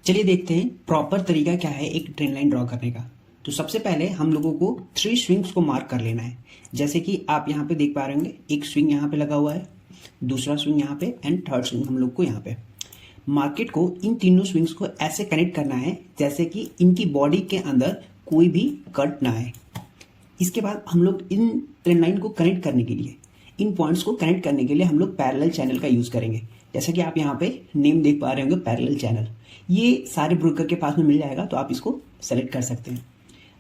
चलिए देखते हैं प्रॉपर तरीका क्या है एक ट्रेंड लाइन ड्रॉ करने का। तो सबसे पहले हम लोगों को 3 स्विंग्स को मार्क कर लेना है। जैसे कि आप यहाँ पे देख पा रहे होंगे, एक स्विंग यहाँ पे लगा हुआ है, दूसरा स्विंग यहाँ पे एंड थर्ड स्विंग हम लोग को यहाँ पे। मार्केट को इन तीनों स्विंग्स को ऐसे कनेक्ट करना है जैसे कि इनकी बॉडी के अंदर कोई भी कट ना आए। इसके बाद हम लोग इन ट्रेंड लाइन को कनेक्ट करने के लिए, इन पॉइंट्स को कनेक्ट करने के लिए हम लोग पैरेलल चैनल का यूज़ करेंगे। जैसे कि आप यहाँ पे नेम देख पा रहे होंगे, पैरेलल चैनल। ये सारे ब्रोकर के पास में मिल जाएगा, तो आप इसको सेलेक्ट कर सकते हैं।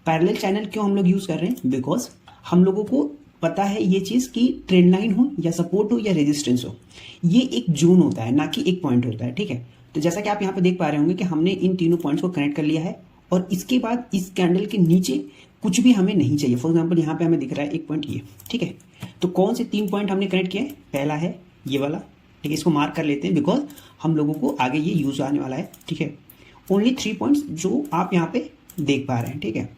पैरेलल चैनल क्यों हम लोग यूज़ कर रहे हैं? बिकॉज हम लोगों को पता है ये चीज़ कि ट्रेंड लाइन हो या सपोर्ट हो या रेजिस्टेंस हो, ये एक जोन होता है, ना कि एक पॉइंट होता है। ठीक है, तो जैसा कि आप यहाँ पे देख पा रहे होंगे कि हमने इन तीनों पॉइंट्स को कनेक्ट कर लिया है और इसके बाद इस कैंडल के नीचे कुछ भी हमें नहीं चाहिए। फॉर एग्जाम्पल यहाँ पे हमें दिख रहा है एक पॉइंट ये। ठीक है, तो कौन से 3 पॉइंट हमने कनेक्ट किए? पहला है ये वाला। ठीक है, इसको मार्क कर लेते हैं बिकॉज हम लोगों को आगे ये यूज आने वाला है। ठीक है, ओनली 3 पॉइंट्स जो आप यहाँ पे देख पा रहे हैं। ठीक है,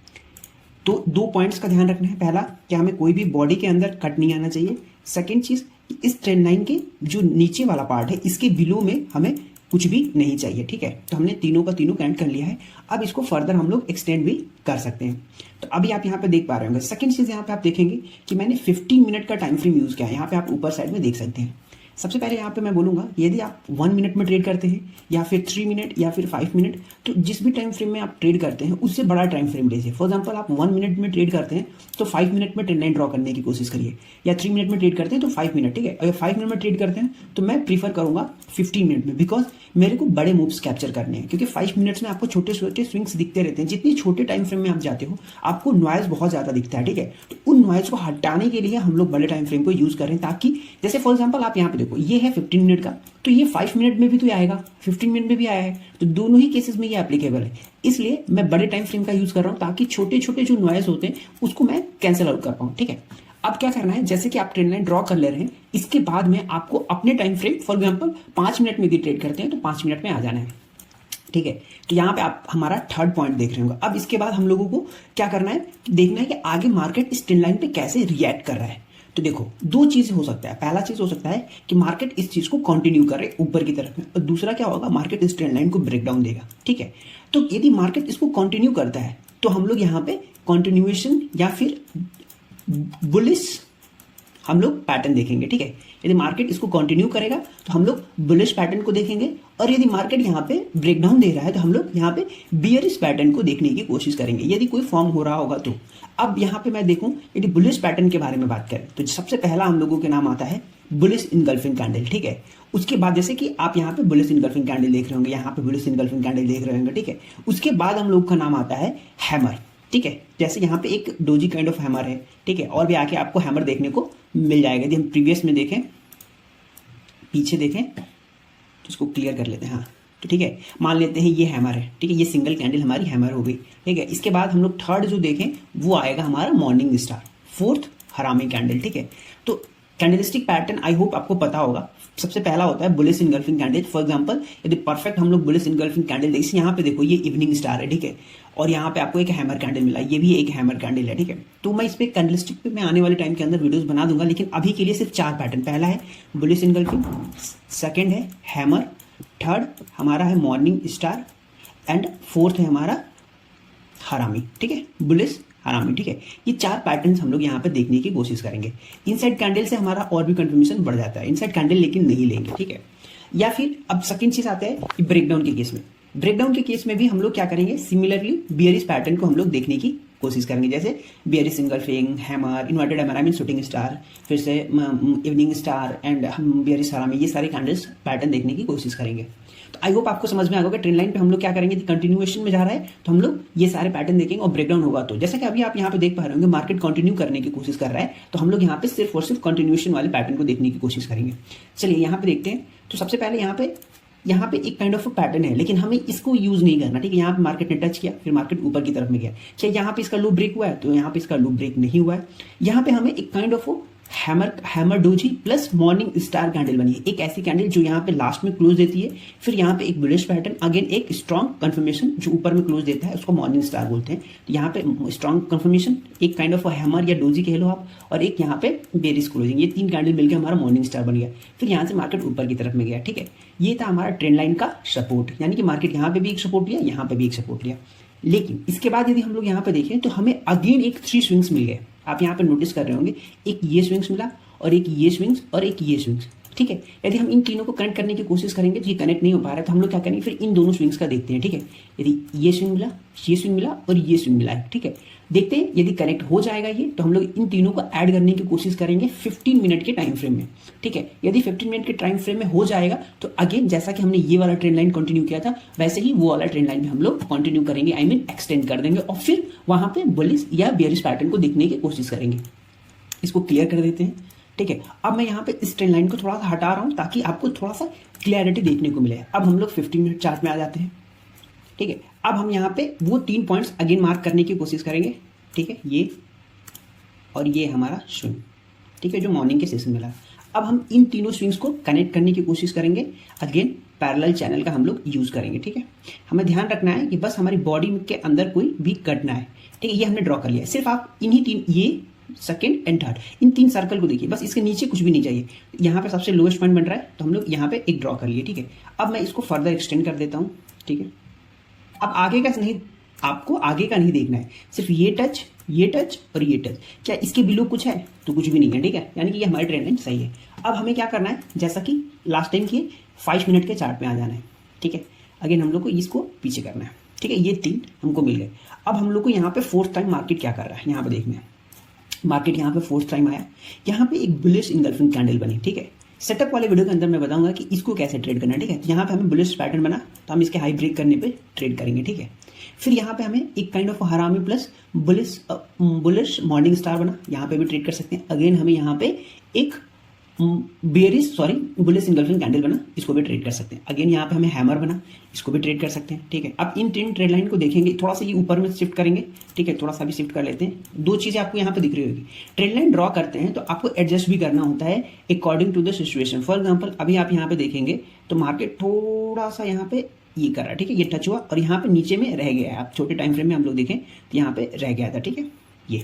तो 2 पॉइंट्स का ध्यान रखना है। पहला कि हमें कोई भी बॉडी के अंदर कट नहीं आना चाहिए। सेकेंड चीज, इस ट्रेंड लाइन के जो नीचे वाला पार्ट है इसके बिलो में हमें कुछ भी नहीं चाहिए। ठीक है, तो हमने तीनों का तीनों कनेक्ट कर लिया है। अब इसको फर्दर हम लोग एक्सटेंड भी कर सकते हैं। तो अभी आप यहाँ पे देख पा रहे होंगे। सेकंड चीज यहाँ पे आप देखेंगे कि मैंने 15 मिनट का टाइम फ्रेम यूज किया है। यहाँ पे आप ऊपर साइड में देख सकते हैं। सबसे पहले यहाँ पे मैं बोलूँगा, यदि आप 1 मिनट में ट्रेड करते हैं या फिर 3 मिनट या फिर 5 मिनट, तो जिस भी टाइम फ्रेम में आप ट्रेड करते हैं उससे बड़ा टाइम फ्रेम लीजिए। फॉर एग्जांपल आप 1 मिनट में ट्रेड करते हैं तो 5 मिनट में ट्रेंड लाइन ड्रॉ करने की कोशिश करिए, या 3 मिनट में ट्रेड करते हैं तो 5 मिनट। ठीक है, अगर 5 मिनट में ट्रेड करते हैं तो मैं प्रीफर करूँगा 15 मिनट में, बिकॉज मेरे को बड़े मूव्स कैप्चर करने हैं। क्योंकि 5 मिनट्स में आपको छोटे छोटे स्विंग्स दिखते रहते हैं। जितनी छोटे टाइम फ्रेम में आप जाते हो आपको नॉइज बहुत ज़्यादा दिखता है। ठीक है, तो उन नॉइज को हटाने के लिए हम लोग बड़े टाइम फ्रेम को यूज़ करें, ताकि जैसे फॉर एग्जांपल आप यहाँ पे देखो, ये है 15 मिनट का, तो ये 5 मिनट में भी तो आएगा, 15 मिनट में भी आया है, तो दोनों ही केसेस में ये एप्लीकेबल है। इसलिए मैं बड़े टाइम फ्रेम का यूज़ कर रहा हूँ ताकि छोटे छोटे जो नॉइज होते हैं उसको मैं कैंसिल आउट कर पाऊँ। ठीक है, अब क्या करना है, जैसे कि आप ट्रेंड लाइन ड्रॉ कर ले रहे हैं, इसके बाद में आपको अपने time frame, for example 5 minute में भी ट्रेड करते हैं तो 5 मिनट में आ जाना है। ठीक है, तो यहाँ पे आप हमारा थर्ड पॉइंट देख रहे होंगे। अब इसके बाद हम लोगों को क्या करना है, देखना है कि आगे मार्केट इस ट्रेंड लाइन पे कैसे रिएक्ट कर रहा है। तो देखो, 2 चीज़ हो सकता है। पहला चीज़ हो सकता है कि मार्केट इस चीज़ को कंटिन्यू करे ऊपर की तरफ में, और दूसरा क्या होगा, मार्केट इस ट्रेंड लाइन को ब्रेक डाउन देगा। ठीक है, तो यदि मार्केट इसको कंटिन्यू करता है तो हम लोग यहाँ पे कंटिन्यूएशन या फिर बुलिश हम लोग पैटर्न देखेंगे। ठीक है, यदि मार्केट इसको कंटिन्यू करेगा तो हम लोग बुलिश पैटर्न को देखेंगे, और यदि मार्केट यहाँ पे ब्रेकडाउन दे रहा है तो हम लोग यहाँ पे बियरिश पैटर्न को देखने की कोशिश करेंगे, यदि कोई फॉर्म हो रहा होगा तो। अब यहाँ पे मैं देखूं, यदि बुलिश पैटर्न के बारे में बात करें तो सबसे पहला हम लोगों के नाम आता है बुलिश इनगल्फिंग कैंडल। ठीक है, उसके बाद जैसे कि आप यहाँ पे बुलिश इनगल्फिंग कैंडल देख रहे होंगे, यहाँ पे बुलिश इनगल्फिंग कैंडल देख रहे होंगे। ठीक है, उसके बाद हम लोग का नाम आता है हैमर। ठीक है, जैसे यहाँ पे एक डोजी काइंड ऑफ हैमर है। ठीक है, और भी आके आपको हैमर देखने को मिल जाएगा। यदि हम प्रीवियस में देखें, पीछे देखें, तो इसको क्लियर कर लेते हैं। हाँ, तो ठीक है, मान लेते हैं ये हैमर है। ठीक है, ये सिंगल कैंडल हमारी हैमर हो गई। ठीक है, इसके बाद हम लोग थर्ड जो देखें वो आएगा हमारा मॉर्निंग स्टार, फोर्थ हरामी कैंडल। ठीक है, तो कैंडलस्टिक पैटर्न आई होप आपको पता होगा। सबसे पहला होता है bullish engulfing candle. For example यदि परफेक्ट हम लोग बुलिश इनगल्फिंग कैंडल देखिए, यहाँ पे देखो ये इवनिंग स्टार है। ठीक है, और यहाँ पे आपको एक हैमर कैंडल मिला, ये भी एक हैमर कैंडल है। ठीक है, तो मैं इस पे कैंडलस्टिक पे मैं आने वाले टाइम के अंदर वीडियोस बना दूंगा, लेकिन अभी के लिए सिर्फ 4 पैटर्न। पहला है बुलिश इनगल्फिंग, सेकंड है हैमर, थर्ड हमारा है मॉर्निंग स्टार, एंड फोर्थ है हमारा हरामी। ठीक है, बुलिश हरामी। ठीक है, ये 4 पैटर्न्स हम लोग यहाँ पे देखने की कोशिश करेंगे। इनसाइड कैंडल से हमारा और भी कंफर्मेशन बढ़ जाता है, इनसाइड कैंडल लेकिन नहीं लेंगे। ठीक है, या फिर अब सेकंड चीज आता है कि ब्रेकडाउन के केस में। ब्रेकडाउन के केस में भी हम लोग क्या करेंगे, सिमिलरली बियरिश पैटर्न को हम लोग देखने की कोशिश करेंगे। जैसे bearish engulfing, hammer, inverted hammer I mean shooting star, फिर से इवनिंग स्टार एंड हम बियरिश हरामी, ये सारे कैंडल्स पैटर्न देखने की कोशिश करेंगे। तो आई होप आपको समझ में आ गया कि ट्रेंड लाइन पे हम लोग क्या करेंगे, कंटिन्यूएशन में जा रहा है तो हम लोग ये सारे पैटर्न देखेंगे, और ब्रेकडाउन होगा तो जैसा कि अभी आप यहाँ पे देख पा रहे होंगे मार्केट कंटिन्यू करने की कोशिश कर रहा है, तो हम लोग यहाँ पे सिर्फ और सिर्फ कंटिन्यूएशन वाले पैटर्न को देखने की कोशिश करेंगे। चलिए यहाँ पे देखते हैं। तो सबसे पहले यहाँ पे एक काइंड ऑफ पैटर्न है, लेकिन हमें इसको यूज नहीं करना। ठीक है, यहाँ पे मार्केट ने टच किया, फिर मार्केट ऊपर की तरफ में गया। चाहे यहाँ पे इसका लूप ब्रेक हुआ है तो यहाँ पे इसका लूप ब्रेक नहीं हुआ है। यहाँ पे हमें एक kind of hammer doji plus morning star candle बनी है। एक ऐसी कैंडल जो यहाँ पे लास्ट में क्लोज देती है, फिर यहाँ पे एक बुलिश पैटर्न, अगेन एक स्ट्रॉन्ग कंफर्मेशन जो ऊपर में क्लोज देता है, उसको मॉर्निंग स्टार बोलते हैं। तो यहाँ पे स्ट्रॉन्ग कंफर्मेशन, एक काइंड ऑफ हैमर या डोजी कह लो आप, और एक यहाँ पे बेरिश क्लोजिंग, ये 3 कैंडल मिलकर हमारा मॉर्निंग स्टार बन गया। फिर यहाँ से मार्केट ऊपर की तरफ में गया। ठीक है, ये था हमारा ट्रेंड लाइन का सपोर्ट, यानी कि मार्केट यहाँ पे भी एक सपोर्ट लिया, यहाँ पे भी एक सपोर्ट लिया। लेकिन इसके बाद यदि हम लोग यहाँ पे देखें तो हमें अगेन एक 3 स्विंग्स मिल गए। आप यहाँ पे नोटिस कर रहे होंगे, एक ये स्विंग्स मिला और एक ये स्विंग्स और एक ये स्विंग्स। ठीक है, यदि हम इन तीनों को कनेक्ट करने की कोशिश करेंगे तो ये कनेक्ट नहीं हो पा रहा है, तो हम लोग क्या करेंगे, फिर इन दोनों स्विंग्स का देखते हैं। ठीक है, यदि ये स्विंग मिला, ये स्विंग मिला और ये स्विंग मिला है, ठीक है, देखते हैं यदि कनेक्ट हो जाएगा ये, तो हम लोग इन तीनों को ऐड करने की कोशिश करेंगे 15 मिनट के टाइम फ्रेम में। ठीक है, यदि 15 मिनट के टाइम फ्रेम में हो जाएगा तो अगेन जैसा कि हमने ये वाला ट्रेंड लाइन कंटिन्यू किया था, वैसे ही वो वाला ट्रेंड लाइन भी हम लोग कंटिन्यू करेंगे, आई मीन एक्सटेंड कर देंगे, और फिर वहां पे बुलिश या बेयरिश पैटर्न को देखने की कोशिश करेंगे। इसको क्लियर कर देते हैं। ठीक है, अब मैं यहाँ पे इस ट्रेंड लाइन को थोड़ा सा हटा रहा हूँ ताकि आपको थोड़ा सा क्लैरिटी देखने को मिले। अब हम लोग 15 मिनट चार्ट में आ जाते हैं। ठीक है, अब हम यहाँ पे वो 3 पॉइंट्स अगेन मार्क करने की कोशिश करेंगे। ठीक है, ये और ये हमारा स्विंग, ठीक है, जो मॉर्निंग के सेशन मिला। अब हम इन तीनों स्विंग्स को कनेक्ट करने की कोशिश करेंगे, अगेन पैरेलल चैनल का हम लोग यूज करेंगे। ठीक है, हमें ध्यान रखना है कि बस हमारी बॉडी के अंदर कोई भी कट ना है। ठीक है, ये हमने ड्रॉ कर लिया है। सिर्फ आप इन्हीं 3, ये second and third, in 3 circle को देखिए, बस इसके नीचे कुछ भी नहीं चाहिए। यहाँ पे सबसे लोएस्ट पॉइंट बन रहा है, तो हम लोग यहाँ पे एक ड्रॉ कर लिए। ठीक है, अब मैं इसको फर्दर एक्सटेंड कर देता हूँ। ठीक है, अब आगे का नहीं, आपको आगे का नहीं देखना है, सिर्फ ये टच और ये टच। क्या इसके बिलो कुछ है? तो कुछ भी नहीं है। ठीक है, यानी कि ये हमारी ट्रेंड लाइन सही है। अब हमें क्या करना है, जैसा कि लास्ट टाइम किए, 5 मिनट के चार्ट में आ जाना है। ठीक है, अगेन हम लोग को इसको पीछे करना है। ठीक है, ये 3 हमको मिल गए। अब हम लोग को यहाँ पे 4th टाइम मार्केट क्या कर रहा है, यहाँ पे देखना है। मार्केट यहाँ पे 4th टाइम आया, यहाँ पे एक बुलिश इंगल्फिंग कैंडल बनी। ठीक है, सेटअप वाले वीडियो के अंदर मैं बताऊंगा कि इसको कैसे ट्रेड करना है। ठीक है, तो यहाँ पे हमें बुलिश पैटर्न बना, तो हम इसके हाई ब्रेक करने पे ट्रेड करेंगे। ठीक है, फिर यहाँ पे हमें एक काइंड ऑफ हरामी प्लस बुलिश मॉर्निंग स्टार बना, यहाँ पे भी ट्रेड कर सकते हैं। अगेन हमें यहाँ पे एक बुलिश इंगल्फिंग कैंडल बना, इसको भी ट्रेड कर सकते हैं। अगेन यहाँ पे हमें हैमर बना, इसको भी ट्रेड कर सकते हैं। ठीक है, अब इन 3 ट्रेड लाइन को देखेंगे, थोड़ा सा ये ऊपर में शिफ्ट करेंगे। ठीक है, थोड़ा सा भी शिफ्ट कर लेते हैं। 2 चीजें आपको यहाँ पे दिख रही होगी। ट्रेड लाइन ड्रॉ करते हैं तो आपको एडजस्ट भी करना होता है according to the situation. For example अभी आप यहाँ पे देखेंगे तो मार्केट थोड़ा सा यहाँ पे ये कर रहा है। ठीक है, ये टच हुआ और यहाँ पे नीचे में रह गया है। आप छोटे टाइम फ्रेम में हम लोग देखें तो यहाँ पे रह गया था। ठीक है, ये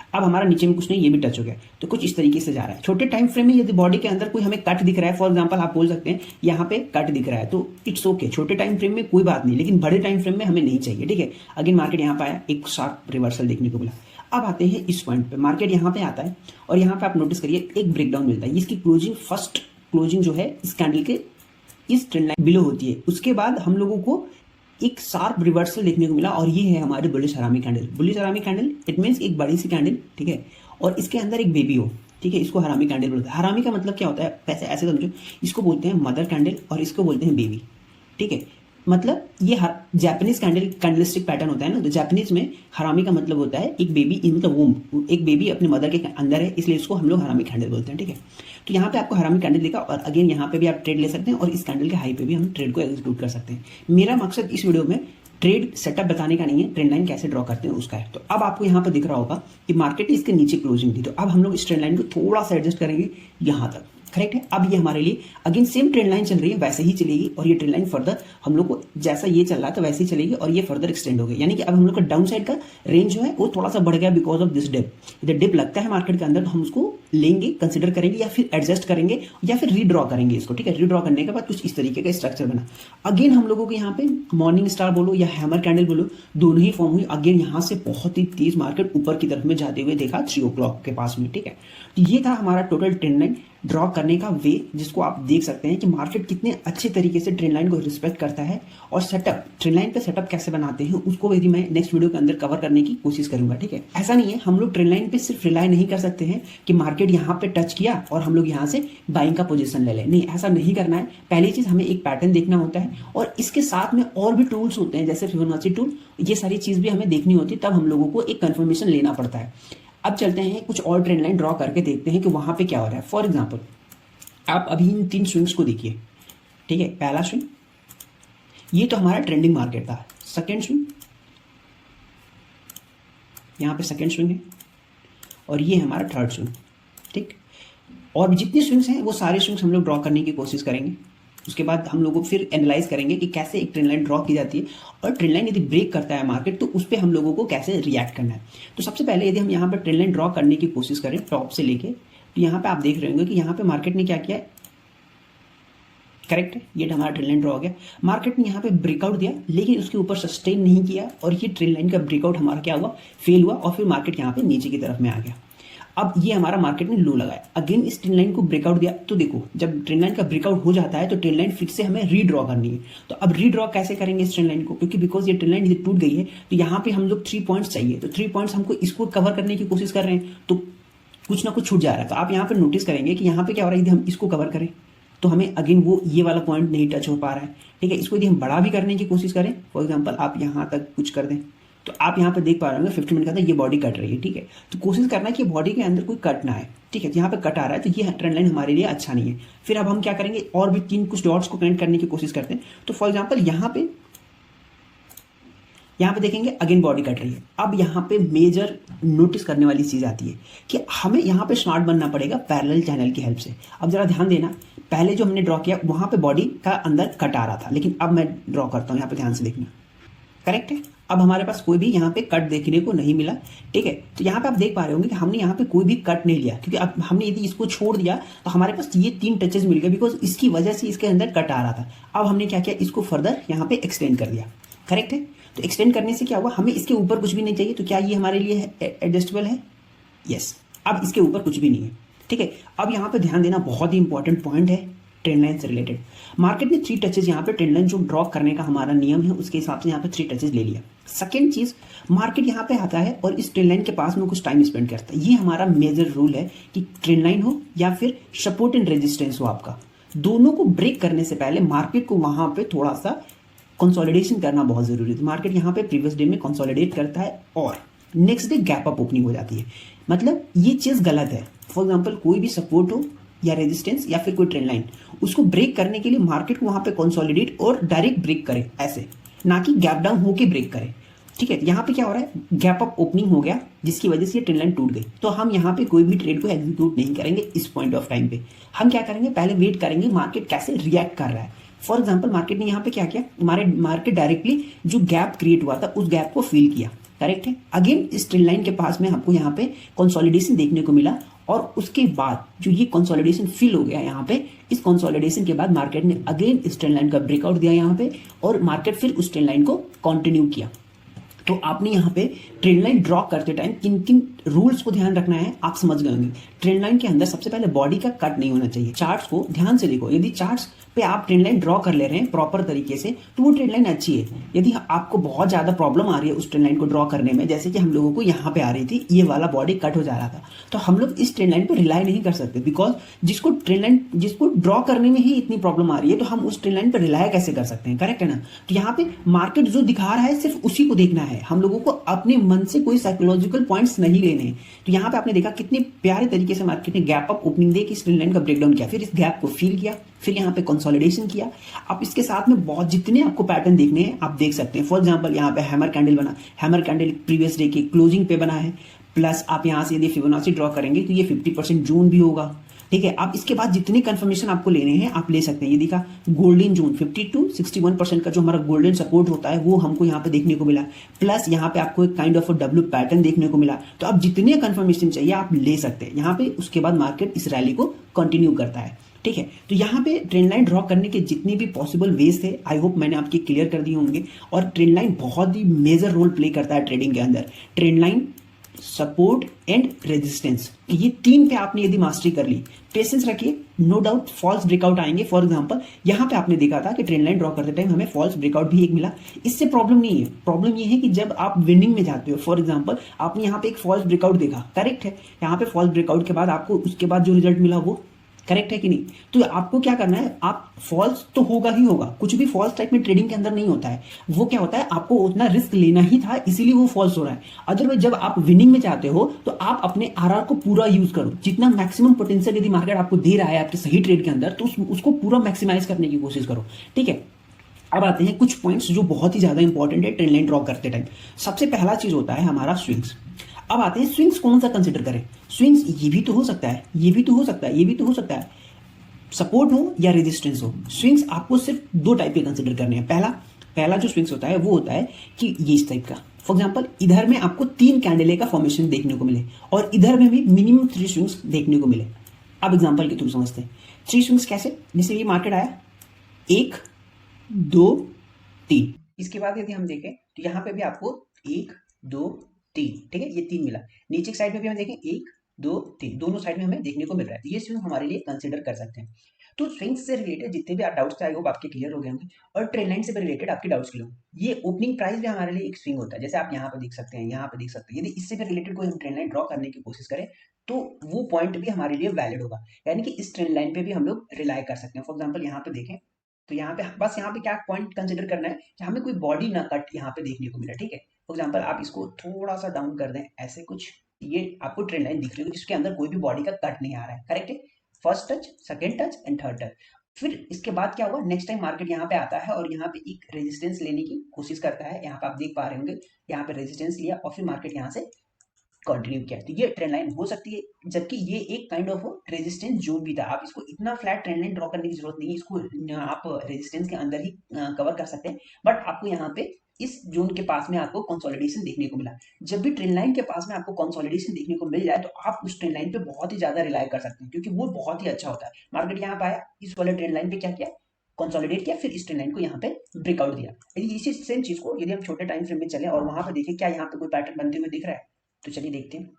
अब हमारा नीचे में कुछ नहीं, ये भी टच हो गया, तो कुछ इस तरीके से जा रहा है। छोटे टाइम फ्रेम में यदि बॉडी के अंदर कोई हमें कट दिख रहा है, फॉर एग्जांपल आप बोल सकते हैं यहाँ पे कट दिख रहा है, तो इट्स ओके, छोटे टाइम फ्रेम में कोई बात नहीं, लेकिन बड़े टाइम फ्रेम में हमें नहीं चाहिए। ठीक है, अगेन मार्केट यहाँ पे आया, एक शार्प रिवर्सल देखने को मिला। अब आते हैं इस पॉइंट पे, मार्केट यहाँ पे आता है और यहाँ पे आप नोटिस करिए एक ब्रेकडाउन मिलता है। इसकी क्लोजिंग, फर्स्ट क्लोजिंग जो है इस कैंडल के इस ट्रेंड लाइन बिलो होती है। उसके बाद हम लोगों को एक शार्प रिवर्सल देखने को मिला और ये है हमारे बुलिश हरामी कैंडल। बुलिश हरामी कैंडल इट मीन्स एक बड़ी सी कैंडल। ठीक है, और इसके अंदर एक बेबी हो। ठीक है, इसको हरामी कैंडल बोलते हैं। हरामी का मतलब क्या होता है, वैसे ऐसे समझो, इसको बोलते हैं मदर कैंडल और इसको बोलते हैं बेबी। ठीक है, मतलब ये जापानीज कैंडलस्टिक पैटर्न होता है ना, तो जापानीज में हरामी का मतलब होता है एक बेबी इन द वूम, एक बेबी अपने मदर के अंदर है, इसलिए इसको हम लोग हरामी कैंडल बोलते हैं। ठीक है, तो यहाँ पे आपको हरामी कैंडल दिखा और अगेन यहाँ पे भी आप ट्रेड ले सकते हैं और इस कैंडल के हाई पे भी हम ट्रेड को एग्जीक्यूट कर सकते हैं। मेरा मकसद इस वीडियो में ट्रेड सेटअप बताने का नहीं है, ट्रेंड लाइन कैसे ड्रॉ करते हैं उसका है। तो अब आपको यहाँ पर दिख रहा होगा कि मार्केट इसके नीचे क्लोजिंग थी, तो अब हम लोग इस ट्रेंड लाइन को थोड़ा सा एडजस्ट करेंगे यहाँ तक। करेक्ट है, अब ये हमारे लिए अगेन सेम ट्रेंड लाइन चल रही है, वैसे ही चलेगी और ये ट्रेंड लाइन फर्दर हम लोग को जैसा ये चल रहा था वैसे ही चलेगी और ये फर्दर एक्सटेंड हो गई। यानी कि अब हम लोग का डाउन साइड का रेंज जो है वो थोड़ा सा बढ़ गया बिकॉज ऑफ दिस डिप। इधर डिप लगता है मार्केट के अंदर तो हम उसको लेंगे, कंसिडर करेंगे या फिर एडजस्ट करेंगे या फिर रीड्रॉ करेंगे इसको। ठीक है, रीड्रॉ करने के बाद कुछ इस तरीके का स्ट्रक्चर बना। अगेन हम लोगों को यहाँ पे मॉर्निंग स्टार बोलो या हैमर कैंडल बोलो, दोनों ही फॉर्म हुई। अगेन यहाँ से बहुत ही तेज मार्केट ऊपर की तरफ में जाते हुए देखा 3 o'clock के पास में। ठीक है, तो ये था हमारा टोटल ट्रेंड लाइन ड्रॉ करने का वे, जिसको आप देख सकते हैं कि मार्केट कितने अच्छे तरीके से ट्रेंड लाइन को रिस्पेक्ट करता है और सेटअप, ट्रेंड लाइन पे सेटअप कैसे बनाते हैं उसको यदि मैं नेक्स्ट वीडियो के अंदर कवर करने की कोशिश करूंगा। ठीक है, ऐसा नहीं है, हम लोग ट्रेंड लाइन पे सिर्फ रिलाई नहीं कर सकते हैं कि मार्केट यहाँ पे टच किया और हम लोग यहाँ से बाइंग का पोजीशन ले लें। नहीं, ऐसा नहीं करना है। पहली चीज हमें एक पैटर्न देखना होता है और इसके साथ में और भी टूल्स होते हैं जैसे फिबोनाची टूल, ये सारी चीज भी हमें देखनी होती है, तब हम लोगों को एक कंफर्मेशन लेना पड़ता है। अब चलते हैं कुछ और ट्रेंड लाइन ड्रॉ करके देखते हैं कि वहां पे क्या हो रहा है। फॉर एग्जाम्पल आप अभी इन 3 स्विंग्स को देखिए। ठीक है, पहला स्विंग ये तो हमारा ट्रेंडिंग मार्केट था, सेकेंड स्विंग यहाँ पे सेकेंड स्विंग है और ये हमारा थर्ड स्विंग। ठीक, और जितने स्विंग्स हैं वो सारे स्विंग्स हम लोग ड्रॉ करने की कोशिश करेंगे। उसके बाद हम लोगों को फिर एनालाइज करेंगे कि कैसे एक ट्रेंड लाइन ड्रॉ की जाती है, और ट्रेंड लाइन यदि ब्रेक करता है मार्केट तो उस पर हम लोगों को कैसे रिएक्ट करना है। तो सबसे पहले यदि हम यहाँ पर ट्रेंड लाइन ड्रॉ करने की कोशिश करें टॉप से लेके, तो यहाँ पे आप देख रहे होंगे कि यहाँ पे मार्केट ने क्या किया, करेक्ट है, ये हमारा ट्रेंड लाइन ड्रॉ हो गया। मार्केट ने यहाँ पे ब्रेकआउट दिया लेकिन उसके ऊपर सस्टेन नहीं किया, और ये ट्रेंड लाइन का ब्रेकआउट हमारा क्या हुआ, फेल हुआ, और फिर मार्केट यहाँ पे नीचे की तरफ में आ गया। अब ये हमारा मार्केट ने लो लगाया, अगेन इस ट्रेंड लाइन को ब्रेकआउट दिया। तो देखो जब ट्रेंड लाइन का ब्रेकआउट हो जाता है तो ट्रेंड लाइन फिर से हमें रीड्रॉ करनी है। तो अब रीड्रॉ कैसे करेंगे इस ट्रेंड लाइन को, क्योंकि बिकॉज ये ट्रेंड लाइन टूट गई है तो यहाँ पे हम लोग 3 पॉइंट्स चाहिए, तो 3 पॉइंट्स हमको इसको कवर करने की कोशिश कर रहे हैं तो कुछ ना कुछ छूट जा रहा है। तो आप यहाँ पे नोटिस करेंगे कि यहाँ पे क्या हो रहा है, यदि हम इसको कवर करें तो हमें अगेन वो ये वाला पॉइंट नहीं टच हो पा रहा है। ठीक है, इसको यदि हम बड़ा भी करने की कोशिश करें, फॉर एग्जांपल आप यहाँ तक कुछ कर दें, तो आप यहाँ पे देख पा रहे होंगे 50 मिनट का था, ये बॉडी कट रही है। ठीक है, तो कोशिश करना है कि बॉडी के अंदर कोई कट ना है। ठीक है, यहाँ पे कट आ रहा है तो ये ट्रेंड लाइन हमारे लिए अच्छा नहीं है। फिर अब हम क्या करेंगे, और भी 3 कुछ डॉट्स को कनेक्ट करने की कोशिश करते हैं। तो फॉर एग्जाम्पल यहाँ पे देखेंगे अगेन बॉडी कट रही है। अब यहाँ पे मेजर नोटिस करने वाली चीज आती है कि हमें यहाँ पे स्मार्ट बनना पड़ेगा पैरेलल चैनल की हेल्प से। अब जरा ध्यान देना, पहले जो हमने ड्रॉ किया वहां पे बॉडी का अंदर कट आ रहा था, लेकिन अब मैं ड्रॉ करता हूँ, यहाँ पे ध्यान से देखना, करेक्ट है। अब हमारे पास कोई भी यहाँ पे कट देखने को नहीं मिला। ठीक है, तो यहाँ पे आप देख पा रहे होंगे कि हमने यहाँ पे कोई भी कट नहीं लिया, क्योंकि अब हमने यदि इसको छोड़ दिया तो हमारे पास ये 3 टचेस मिल गए, बिकॉज इसकी वजह से इसके अंदर कट आ रहा था। अब हमने क्या किया, इसको फर्दर यहाँ पे एक्सटेंड कर दिया, करेक्ट है। तो एक्सटेंड करने से क्या हुआ, हमें इसके ऊपर कुछ भी नहीं चाहिए, तो क्या ये हमारे लिए एडजस्टेबल है, यस। अब इसके ऊपर कुछ भी नहीं है। ठीक है, अब यहाँ पे ध्यान देना, बहुत ही इंपॉर्टेंट पॉइंट है ट्रेंड लाइन से रिलेटेड। मार्केट ने 3 टचेस यहाँ पे ट्रेंड लाइन जो ड्रॉ करने का हमारा नियम है उसके हिसाब से यहाँ पे 3 टचेस ले लिया। सेकंड चीज, मार्केट यहाँ पे आता है और इस ट्रेंड लाइन के पास में कुछ टाइम स्पेंड करता है। ये हमारा मेजर रूल है कि ट्रेंड लाइन हो या फिर सपोर्ट एंड रेजिस्टेंस हो, आपका दोनों को ब्रेक करने से पहले मार्केट को वहां पे थोड़ा सा कंसोलिडेशन करना बहुत जरूरी है। मार्केट यहाँ पे प्रीवियस डे में कंसोलिडेट करता है और next day gap up opening हो जाती है, मतलब ये चीज गलत है। फॉर एग्जांपल कोई भी सपोर्ट हो या रेजिस्टेंस या फिर कोई ट्रेंड लाइन, उसको ब्रेक करने के लिए मार्केट को वहां पे कंसोलिडेट और डायरेक्ट ब्रेक करे, ऐसे ना कि गैप डाउन होके ब्रेक करे। ठीक है, यहाँ पे क्या हो रहा है, गैप अप ओपनिंग हो गया जिसकी वजह से ये ट्रेंड लाइन टूट गई। तो हम यहाँ पे कोई भी ट्रेड को एग्जीक्यूट नहीं करेंगे इस पॉइंट ऑफ टाइम पे। हम क्या करेंगे, पहले वेट करेंगे मार्केट कैसे रिएक्ट कर रहा है। फॉर एग्जाम्पल मार्केट ने यहाँ पे क्या किया, हमारे मार्केट डायरेक्टली जो गैप क्रिएट हुआ था उस गैप को फिल किया, करेक्ट है। अगेन इस ट्रेंड लाइन के पास में हमको यहाँ पे कंसोलिडेशन देखने को मिला, और उसके बाद जो ये कंसोलिडेशन फिल हो गया यहाँ पे, इस कंसोलिडेशन के बाद मार्केट ने अगेन इस ट्रेंड लाइन का ब्रेकआउट दिया यहाँ पे, और मार्केट फिर उस ट्रेंड लाइन को कंटिन्यू किया। तो आपने यहाँ पे ट्रेंड लाइन ड्रॉ करते टाइम किन किन रूल्स को ध्यान रखना है आप समझ गए होंगे। ट्रेंड लाइन के अंदर सबसे पहले बॉडी का कट नहीं होना चाहिए। चार्ट्स को ध्यान से देखो, यदि चार्ट्स पे आप ट्रेंड लाइन ड्रॉ कर ले रहे हैं प्रॉपर तरीके से तो वो ट्रेंड लाइन अच्छी है। यदि आपको बहुत ज्यादा प्रॉब्लम आ रही है उस ट्रेंड लाइन को ड्रॉ करने में, जैसे कि हम लोगों को यहाँ पे आ रही थी, ये वाला बॉडी कट हो जा रहा था, तो हम लोग इस ट्रेंड लाइन पे रिलाई नहीं कर सकते, बिकॉज जिसको ड्रॉ करने में ही इतनी प्रॉब्लम आ रही है तो हम उस ट्रेंड लाइन पर रिलाई कैसे कर सकते हैं, करेक्ट है ना। तो यहाँ पे मार्केट जो दिखा रहा है सिर्फ उसी को देखना है, हम लोगों को अपने मन से कोई साइकोलॉजिकल पॉइंट्स नहीं लेने हैं। तो यहाँ पे आपने देखा कितने प्यारे तरीके से मार्केट ने गैप अप ओपनिंग दे के इस ट्रेंड लाइन का ब्रेकडाउन किया, फिर इस गैप को फिल किया, फिर यहाँ पे कंसोलिडेशन किया। आप इसके साथ में बहुत जितने आपको पैटर्न देखने हैं आप देख सकते हैं। फॉर एग्जांपल यहाँ पे हैमर कैंडल बना, हैमर कैंडल प्रीवियस डे की क्लोजिंग पे बना है, प्लस आप यहाँ से यदि फिबोनाची ड्रॉ करेंगे तो ये 50% जून भी होगा। ठीक है, आप इसके बाद जितनी कंफर्मेशन आपको लेने हैं आप ले सकते हैं। ये देखा गोल्डन जून 50 to 61% का जो हमारा गोल्डन सपोर्ट होता है वो हमको यहाँ पे देखने को मिला, प्लस यहाँ पे आपको एक काइंड ऑफ डब्ल्यू पैटर्न देखने को मिला। तो आप जितने कंफर्मेशन चाहिए आप ले सकते हैं यहाँ पे। उसके बाद मार्केट इस रैली को कंटिन्यू करता है। ठीक है, तो यहाँ पे ट्रेंड लाइन ड्रॉ करने के जितने भी पॉसिबल वेज थे आई होप मैंने आपके क्लियर कर दिए होंगे। और ट्रेंड लाइन बहुत ही मेजर रोल प्ले करता है ट्रेडिंग के अंदर। Trend line, support and resistance, ये 3 पे आपने यदि मास्टरी कर ली, पेशेंस रखिए, नो डाउट फॉल्स ब्रेकआउट आएंगे। फॉर एग्जांपल यहाँ पे आपने देखा था कि ट्रेंड लाइन ड्रॉ करते टाइम हमें फॉल्स ब्रेकआउट भी एक मिला, इससे प्रॉब्लम नहीं है। प्रॉब्लम ये है कि जब आप विनिंग में जाते हो, फॉर एग्जांपल आपने यहाँ पे एक फॉल्स ब्रेकआउट देखा, करेक्ट है, यहाँ पे फॉल्स ब्रेकआउट के बाद आपको उसके बाद जो रिजल्ट मिला वो करेक्ट है कि नहीं। तो आपको क्या करना है, आप फॉल्स तो होगा ही होगा, कुछ भी फॉल्स टाइप में ट्रेडिंग के अंदर नहीं होता है। वो क्या होता है, आपको उतना रिस्क लेना ही था इसीलिए वो फॉल्स हो रहा है। अदरवाइज जब आप विनिंग में चाहते हो तो आप अपने आरआर को पूरा यूज करो, जितना मैक्सिमम पोटेंशियल यदि मार्केट आपको दे रहा है आपके सही ट्रेड के अंदर तो उसको पूरा मैक्सिमाइज करने की कोशिश करो। ठीक है, अब आते हैं कुछ पॉइंट्स जो बहुत ही ज्यादा इंपॉर्टेंट है ट्रेंड लाइन ड्रॉ करते टाइम। सबसे पहला चीज होता है हमारा स्विंग्स। अब आते हैं स्विंग्स कौन सा कंसिडर करें। स्विंग्स ये भी तो हो सकता है, ये भी तो हो सकता है, ये भी तो हो सकता है, सपोर्ट हो या रेजिस्टेंस हो। स्विंग्स आपको सिर्फ दो टाइप के कंसिडर करने हैं। पहला पहला जो स्विंग्स होता है वो होता है कि ये इस टाइप का, फॉर एग्जाम्पल इधर में आपको 3 कैंडले का फॉर्मेशन देखने को मिले और इधर में भी मिनिमम 3 स्विंग्स देखने को मिले। अब एग्जाम्पल के थ्रू समझते हैं 3 स्विंग्स कैसे। जैसे ये मार्केट आया 1 2 3, इसके बाद यदि हम देखें तो यहाँ पे भी आपको 1 2 3, ठीक है, ये 3 मिला। नीचे की साइड में भी हम देखें 1 2 3, दोनों साइड में हमें देखने को मिल रहा है। तो ये स्विंग हमारे लिए कंसिडर कर सकते हैं। तो स्विंग्स से रिलेटेड जितने भी डाउट्स थे आई होप आपके क्लियर हो गए होंगे, और ट्रेंड लाइन से भी रिलेटेड आपके डाउट्स क्लियर होंगे। ये ओपनिंग प्राइस भी हमारे लिए एक स्विंग होता है, जैसे आप यहाँ पे देख सकते हैं, यहाँ पे देख सकते हैं। यदि इससे भी रिलेटेड कोई हम ट्रेंड लाइन ड्रॉ करने की कोशिश करें तो वो पॉइंट भी हमारे लिए वैलिड होगा, यानी कि इस ट्रेंड लाइन पे भी हम लोग रिलाई कर सकते हैं। फॉर एग्जाम्पल यहाँ पे देखें तो यहाँ पे बस यहाँ पे क्या पॉइंट कंसिडर करना है कि हमें कोई बॉडी ना कट यहाँ पे देखने को मिला, ठीक है। फॉर एग्जाम्पल आप इसको थोड़ा सा डाउन कर दें, ऐसे कुछ, ये आपको ट्रेंड लाइन दिख रही है जिसके अंदर कोई भी बॉडी का कट नहीं आ रहा है, करेक्ट है। First touch, second touch and third touch. फिर इसके बाद क्या हुआ, नेक्स्ट टाइम मार्केट यहाँ पे आता है और यहाँ पे एक रेजिस्टेंस लेने की कोशिश करता है। यहाँ पे आप देख पा रहे होंगे, यहाँ पे रेजिस्टेंस लिया और फिर मार्केट यहाँ से कंटिन्यू किया। तो ये ट्रेंड लाइन हो सकती है, जबकि ये एक काइंड ऑफ रेजिस्टेंस जोन भी था। आप इसको इतना फ्लैट ट्रेंड लाइन ड्रॉ करने की जरूरत नहीं है, इसको आप रेजिस्टेंस के अंदर ही कवर कर सकते हैं। बट आपको यहाँ पे इस जोन के पास में आपको कंसोलिडेशन देखने को मिला। जब भी ट्रेंड लाइन के पास में आपको कंसोलिडेशन देखने को मिल जाए तो आप उस ट्रेंड लाइन पे बहुत ही ज्यादा रिलाई कर सकते हैं, क्योंकि वो बहुत ही अच्छा होता है। मार्केट यहाँ पे आया, इस वाले ट्रेंड लाइन पे क्या किया, कंसोलिडेट किया, फिर इस ट्रेंड लाइन को यहाँ पे ब्रेकआउट दिया। यदि इसी सेम चीज को यदि हम छोटे टाइम फ्रेम में चले और वहां पे देखें क्या यहाँ पे कोई पैटर्न बनते हुए दिख रहा है, तो चलिए देखते हैं।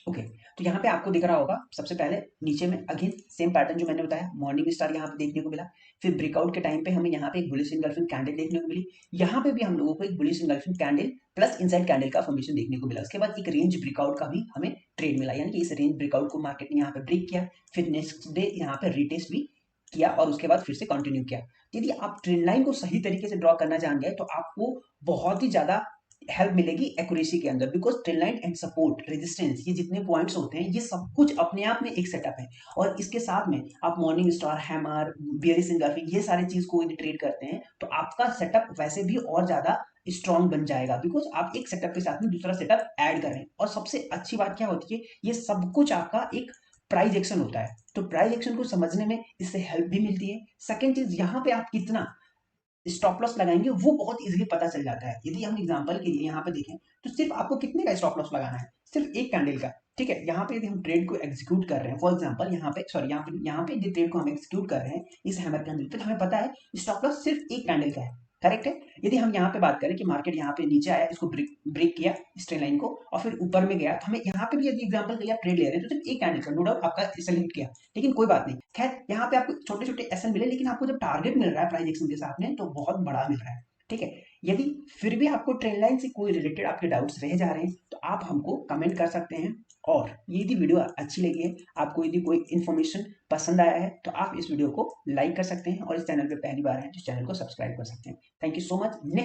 ओके, तो यहाँ पे आपको दिख रहा होगा सबसे पहले नीचे में अगेन सेम पैटर्न जो मैंने बताया, मॉर्निंग स्टार यहाँ पे देखने को मिला। फिर ब्रेकआउट के टाइम पे हमें यहाँ पे एक बुलिश इंगल्फिंग कैंडल देखने को मिली। यहाँ पे भी हम लोगों को एक bullish engulfing candle plus inside candle का फॉर्मेशन देखने को मिला। उसके बाद एक रेंज ब्रेकआउट का भी हमें ट्रेड मिला, यानी कि इस रेंज ब्रेकआउट को मार्केट ने यहाँ पे ब्रेक किया, फिर नेक्स्ट डे यहाँ पे रिटेस्ट भी किया और उसके बाद फिर से कंटिन्यू किया। यदि आप ट्रेंड लाइन को सही तरीके से ड्रॉ करना जान गए तो आपको बहुत ही ज्यादा हेल्प मिलेगी एक्यूरेसी के अंदर, because trend line and support, resistance, ये जितने पॉइंट्स होते हैं ये सब कुछ अपने आप में एक सेटअप है। और इसके साथ में आप morning star, hammer, bearish engulfing, ये सारी चीज को यदि ट्रेड करते हैं तो आपका सेटअप वैसे भी और ज्यादा स्ट्रॉन्ग बन जाएगा, बिकॉज आप एक सेटअप के साथ में दूसरा सेटअप ऐड कर रहे हैं। और सबसे अच्छी बात क्या होती है, ये सब कुछ आपका एक प्राइस एक्शन होता है, तो प्राइस एक्शन को समझने में इससे हेल्प भी मिलती है। सेकेंड चीज, यहाँ पे आप कितना स्टॉप लॉस लगाएंगे वो बहुत इजीली पता चल जाता है। यदि हम एग्जांपल के लिए यहाँ पे देखें तो सिर्फ आपको कितने का स्टॉप लॉस लगाना है, सिर्फ एक कैंडल का, ठीक है। यहाँ पे यदि हम ट्रेड को एग्जीक्यूट कर रहे हैं, फॉर एग्जांपल यहाँ पे सॉरी यहाँ पे यदि ट्रेड को हम एग्जीक्यूट कर रहे हैं इस हैमर कैंडल पे, तो हमें पता है स्टॉप लॉस सिर्फ एक कैंडल का है, करेक्ट है। यदि हम यहाँ पे बात करें कि मार्केट यहाँ पे नीचे आया, इसको ब्रेक किया इस ट्रेंड लाइन को और फिर ऊपर में गया, तो हमें यहाँ पे भी यदि एग्जांपल के लिए आप ट्रेड ले रहे हैं तो सिर्फ एक कैंडल का, नो डाउट आपका एसएल हिट किया, लेकिन कोई बात नहीं। खैर यहाँ पे आपको छोटे छोटे एसएल मिले, लेकिन आपको जब टारगेट मिल रहा है प्राइस एक्शन के साथ में तो बहुत बड़ा मिल रहा है, ठीक है। यदि फिर भी आपको ट्रेंड लाइन से कोई रिलेटेड आपके डाउट्स रह जा रहे हैं तो आप हमको कमेंट कर सकते हैं। और यदि वीडियो अच्छी लगी है, आपको यदि कोई इन्फॉर्मेशन पसंद आया है तो आप इस वीडियो को लाइक कर सकते हैं और इस चैनल पे पहली बार है तो चैनल को सब्सक्राइब कर सकते हैं। Thank you so much.